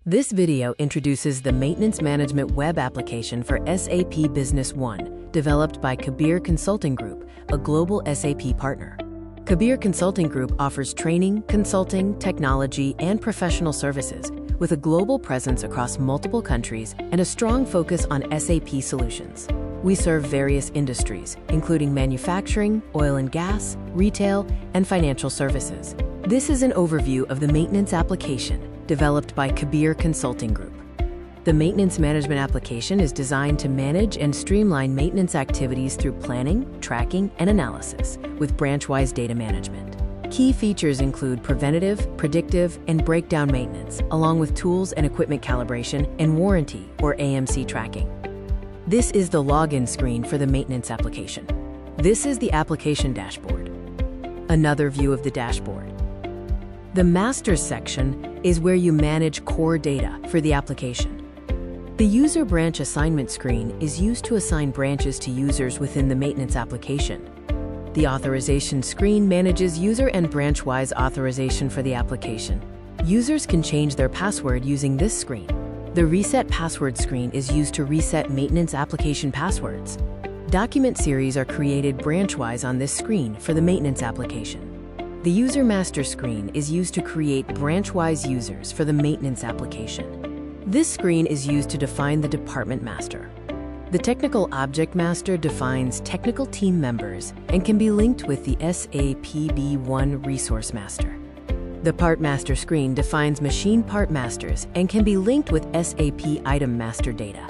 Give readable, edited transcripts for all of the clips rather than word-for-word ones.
This video introduces the Maintenance Management Web application for SAP Business One, developed by Kabeer Consulting Group, a global SAP partner. Kabeer Consulting Group offers training, consulting, technology, and professional services, with a global presence across multiple countries and a strong focus on SAP solutions. We serve various industries, including manufacturing, oil and gas, retail, and financial services. This is an overview of the maintenance application, developed by Kabeer Consulting Group. The maintenance management application is designed to manage and streamline maintenance activities through planning, tracking, and analysis, with branch-wise data management. Key features include preventative, predictive, and breakdown maintenance, along with tools and equipment calibration and warranty, or AMC tracking. This is the login screen for the maintenance application. This is the application dashboard. Another view of the dashboard. The Masters section is where you manage core data for the application. The User Branch Assignment screen is used to assign branches to users within the maintenance application. The Authorization screen manages user and branch-wise authorization for the application. Users can change their password using this screen. The Reset Password screen is used to reset maintenance application passwords. Document series are created branch-wise on this screen for the maintenance application. The User Master screen is used to create branch-wise users for the maintenance application. This screen is used to define the department master. The Technical Object Master defines technical team members and can be linked with the SAP B1 Resource Master. The Part Master screen defines machine part masters and can be linked with SAP Item Master data.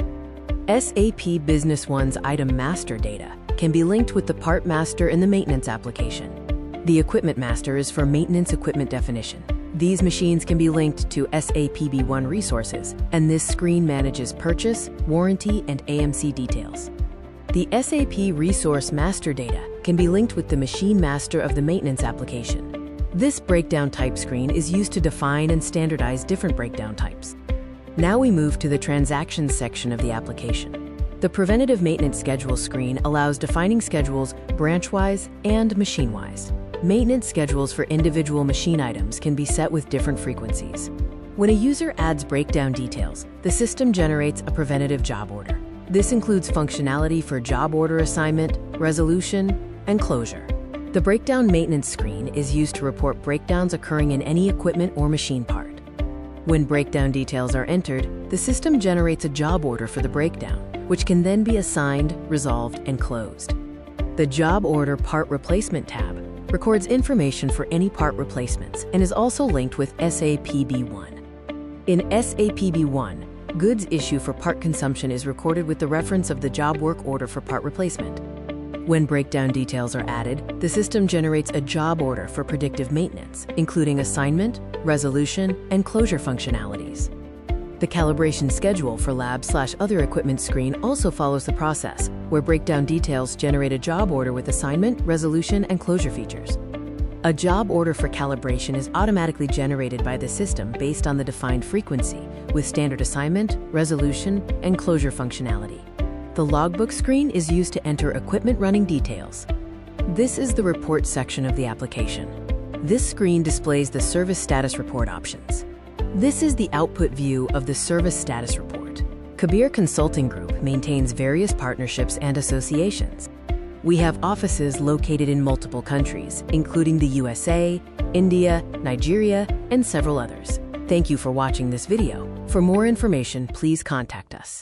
SAP Business One's Item Master data can be linked with the Part Master in the maintenance application. The Equipment Master is for maintenance equipment definition. These machines can be linked to SAP B1 resources, and this screen manages purchase, warranty, and AMC details. The SAP Resource Master data can be linked with the Machine Master of the maintenance application. This breakdown type screen is used to define and standardize different breakdown types. Now we move to the Transactions section of the application. The Preventative Maintenance Schedule screen allows defining schedules branch-wise and machine-wise. Maintenance schedules for individual machine items can be set with different frequencies. When a user adds breakdown details, the system generates a preventative job order. This includes functionality for job order assignment, resolution, and closure. The Breakdown Maintenance screen is used to report breakdowns occurring in any equipment or machine part. When breakdown details are entered, the system generates a job order for the breakdown, which can then be assigned, resolved, and closed. The Job Order Part Replacement tab records information for any part replacements and is also linked with SAP B1. In SAP B1, goods issue for part consumption is recorded with the reference of the job work order for part replacement. When breakdown details are added, the system generates a job order for predictive maintenance, including assignment, resolution, and closure functionalities. The Calibration Schedule for Lab/Other Equipment screen also follows the process, where breakdown details generate a job order with assignment, resolution, and closure features. A job order for calibration is automatically generated by the system based on the defined frequency, with standard assignment, resolution, and closure functionality. The Logbook screen is used to enter equipment running details. This is the Report section of the application. This screen displays the Service Status Report options. This is the output view of the Service Status Report. Kabeer Consulting Group maintains various partnerships and associations. We have offices located in multiple countries, including the USA, India, Nigeria, and several others. Thank you for watching this video. For more information, please contact us.